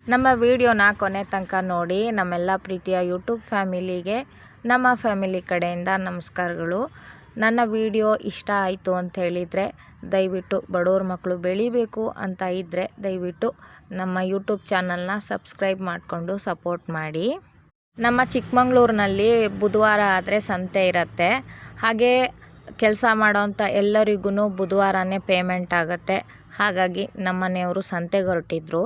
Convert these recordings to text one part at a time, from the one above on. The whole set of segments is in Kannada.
ನಮ್ಮ ವಿಡಿಯೋನ ಕೊನೆ ತನಕ ನೋಡಿ. ನಮ್ಮೆಲ್ಲ ಪ್ರೀತಿಯ ಯೂಟ್ಯೂಬ್ ಫ್ಯಾಮಿಲಿಗೆ ನಮ್ಮ ಫ್ಯಾಮಿಲಿ ಕಡೆಯಿಂದ ನಮಸ್ಕಾರಗಳು. ನನ್ನ ವಿಡಿಯೋ ಇಷ್ಟ ಆಯಿತು ಅಂತ ಹೇಳಿದರೆ ದಯವಿಟ್ಟು ಬಡವ್ರ ಮಕ್ಕಳು ಬೆಳಿಬೇಕು ಅಂತ ಇದ್ದರೆ ದಯವಿಟ್ಟು ನಮ್ಮ ಯೂಟ್ಯೂಬ್ ಚಾನಲ್ನ ಸಬ್ಸ್ಕ್ರೈಬ್ ಮಾಡಿಕೊಂಡು ಸಪೋರ್ಟ್ ಮಾಡಿ. ನಮ್ಮ ಚಿಕ್ಕಮಂಗ್ಳೂರಿನಲ್ಲಿ ಬುಧವಾರ ಆದರೆ ಸಂತೆ ಇರುತ್ತೆ. ಹಾಗೆ ಕೆಲಸ ಮಾಡೋಂಥ ಎಲ್ಲರಿಗೂ ಬುಧವಾರನೇ ಪೇಮೆಂಟ್ ಆಗುತ್ತೆ. ಹಾಗಾಗಿ ನಮ್ಮ ಮನೆಯವರು ಸಂತೆಗೆ ಹೊರಟಿದ್ರು.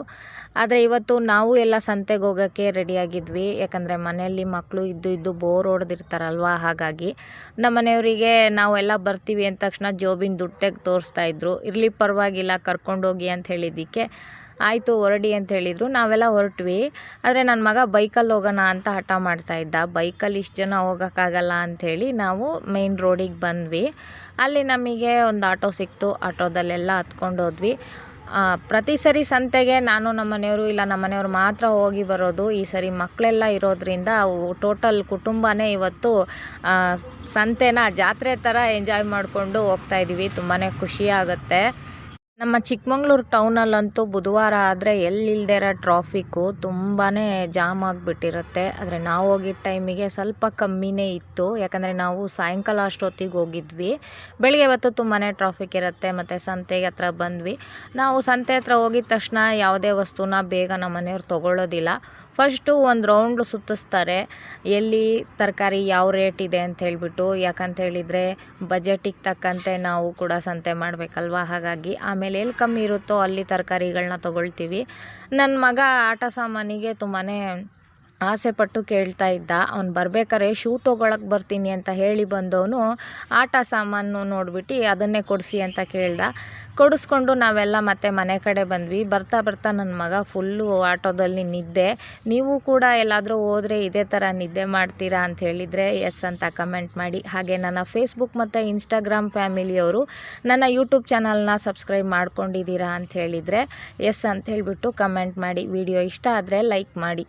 ಆದರೆ ಇವತ್ತು ನಾವು ಎಲ್ಲ ಸಂತೆಗೆ ಹೋಗೋಕ್ಕೆ ರೆಡಿಯಾಗಿದ್ವಿ. ಯಾಕಂದರೆ ಮನೆಯಲ್ಲಿ ಮಕ್ಕಳು ಇದ್ದು ಬೋರ್ ಹೊಡೆದಿರ್ತಾರಲ್ವ. ಹಾಗಾಗಿ ನಮ್ಮ ಮನೆಯವರಿಗೆ ನಾವೆಲ್ಲ ಬರ್ತೀವಿ ಅಂದ ತಕ್ಷಣ ಜೋಬಿನ ದುಡ್ಡೆಗೆ ತೋರಿಸ್ತಾಯಿದ್ರು. ಇರಲಿ ಪರವಾಗಿಲ್ಲ ಕರ್ಕೊಂಡೋಗಿ ಅಂತ ಹೇಳಿದ್ದಕ್ಕೆ ಆಯಿತು ಹೊರಡಿ ಅಂತ ಹೇಳಿದರು. ನಾವೆಲ್ಲ ಹೊರಟ್ವಿ. ಆದರೆ ನನ್ನ ಮಗ ಬೈಕಲ್ಲಿ ಹೋಗೋಣ ಅಂತ ಹಠ ಮಾಡ್ತಾಯಿದ್ದ. ಬೈಕಲ್ಲಿ ಇಷ್ಟು ಜನ ಹೋಗೋಕ್ಕಾಗಲ್ಲ ಅಂಥೇಳಿ ನಾವು ಮೇನ್ ರೋಡಿಗೆ ಬಂದ್ವಿ. ಅಲ್ಲಿ ನಮಗೆ ಒಂದು ಆಟೋ ಸಿಕ್ತು. ಆಟೋದಲ್ಲೆಲ್ಲ ಹತ್ಕೊಂಡು ಹೋದ್ವಿ. ಪ್ರತಿ ಸರಿ ಸಂತೆಗೆ ನಾನು ನಮ್ಮ ಮನೆಯವರು ಇಲ್ಲ ನಮ್ಮ ಮನೆಯವರು ಮಾತ್ರ ಹೋಗಿ ಬರೋದು. ಈ ಸರಿ ಮಕ್ಕಳೆಲ್ಲ ಇರೋದ್ರಿಂದ ಟೋಟಲ್ ಕುಟುಂಬನೇ ಇವತ್ತು ಸಂತೆನ ಜಾತ್ರೆ ಥರ ಎಂಜಾಯ್ ಮಾಡಿಕೊಂಡು ಹೋಗ್ತಾಯಿದ್ದೀವಿ. ತುಂಬಾ ಖುಷಿ ಆಗುತ್ತೆ. ನಮ್ಮ ಚಿಕ್ಕಮಂಗ್ಳೂರು ಟೌನಲ್ಲಂತೂ ಬುಧವಾರ ಆದರೆ ಎಲ್ಲಿಲ್ಲದೆ ಇರೋ ಟ್ರಾಫಿಕ್ಕು ತುಂಬಾ ಜಾಮ್ ಆಗಿಬಿಟ್ಟಿರುತ್ತೆ. ಆದರೆ ನಾವು ಹೋಗಿದ್ದ ಟೈಮಿಗೆ ಸ್ವಲ್ಪ ಕಮ್ಮಿನೇ ಇತ್ತು. ಯಾಕಂದರೆ ನಾವು ಸಾಯಂಕಾಲ ಅಷ್ಟೊತ್ತಿಗೆ ಹೋಗಿದ್ವಿ. ಬೆಳಿಗ್ಗೆ ಹೊತ್ತು ತುಂಬಾ ಟ್ರಾಫಿಕ್ ಇರುತ್ತೆ. ಮತ್ತು ಸಂತೆಗೆ ಹತ್ರ ಬಂದ್ವಿ. ನಾವು ಸಂತೆ ಹತ್ರ ಹೋಗಿದ ತಕ್ಷಣ ಯಾವುದೇ ವಸ್ತುನ ಬೇಗ ನಮ್ಮ ಮನೆಯವ್ರು ತೊಗೊಳ್ಳೋದಿಲ್ಲ. ಫಸ್ಟು ಒಂದು ರೌಂಡ್ ಸುತ್ತಿಸ್ತಾರೆ, ಎಲ್ಲಿ ತರಕಾರಿ ಯಾವ ರೇಟ್ ಇದೆ ಅಂತ ಹೇಳಿಬಿಟ್ಟು. ಯಾಕಂತ ಹೇಳಿದರೆ ಬಜೆಟಿಗೆ ತಕ್ಕಂತೆ ನಾವು ಕೂಡ ಸಂತೆ ಮಾಡಬೇಕಲ್ವ. ಹಾಗಾಗಿ ಆಮೇಲೆ ಎಲ್ಲಿ ಕಮ್ಮಿ ಇರುತ್ತೋ ಅಲ್ಲಿ ತರಕಾರಿಗಳನ್ನ ತೊಗೊಳ್ತೀವಿ. ನನ್ನ ಮಗ ಆಟ ಸಾಮಾನಿಗೆ ತುಂಬಾ ಆಸೆ ಪಟ್ಟು ಕೇಳ್ತಾ ಇದ್ದ. ಅವ್ನು ಬರ್ಬೇಕಾದ್ರೆ ಶೂ ತೊಗೊಳಕ್ಕೆ ಬರ್ತೀನಿ ಅಂತ ಹೇಳಿ ಬಂದವನು ಆಟ ಸಾಮಾನು ನೋಡಿಬಿಟ್ಟು ಅದನ್ನೇ ಕೊಡಿಸಿ ಅಂತ ಕೇಳ್ದ. ಕೊಡಿಸ್ಕೊಂಡು ನಾವೆಲ್ಲ ಮತ್ತೆ ಮನೆ ಕಡೆ ಬಂದ್ವಿ. ಬರ್ತಾ ನನ್ನ ಮಗ ಫುಲ್ಲು ಆಟೋದಲ್ಲಿ ನಿದ್ದೆ. ನೀವು ಕೂಡ ಎಲ್ಲಾದರೂ ಹೋದರೆ ಇದೇ ಥರ ನಿದ್ದೆ ಮಾಡ್ತೀರಾ ಅಂತ ಹೇಳಿದರೆ ಎಸ್ ಅಂತ ಕಮೆಂಟ್ ಮಾಡಿ. ಹಾಗೆ ನನ್ನ ಫೇಸ್ಬುಕ್ ಮತ್ತು ಇನ್ಸ್ಟಾಗ್ರಾಮ್ ಫ್ಯಾಮಿಲಿಯವರು ನನ್ನ ಯೂಟ್ಯೂಬ್ ಚಾನಲ್ನ ಸಬ್ಸ್ಕ್ರೈಬ್ ಮಾಡ್ಕೊಂಡಿದ್ದೀರಾ ಅಂತ ಹೇಳಿದರೆ ಎಸ್ ಅಂತ ಹೇಳಿಬಿಟ್ಟು ಕಮೆಂಟ್ ಮಾಡಿ. ವಿಡಿಯೋ ಇಷ್ಟ ಆದರೆ ಲೈಕ್ ಮಾಡಿ.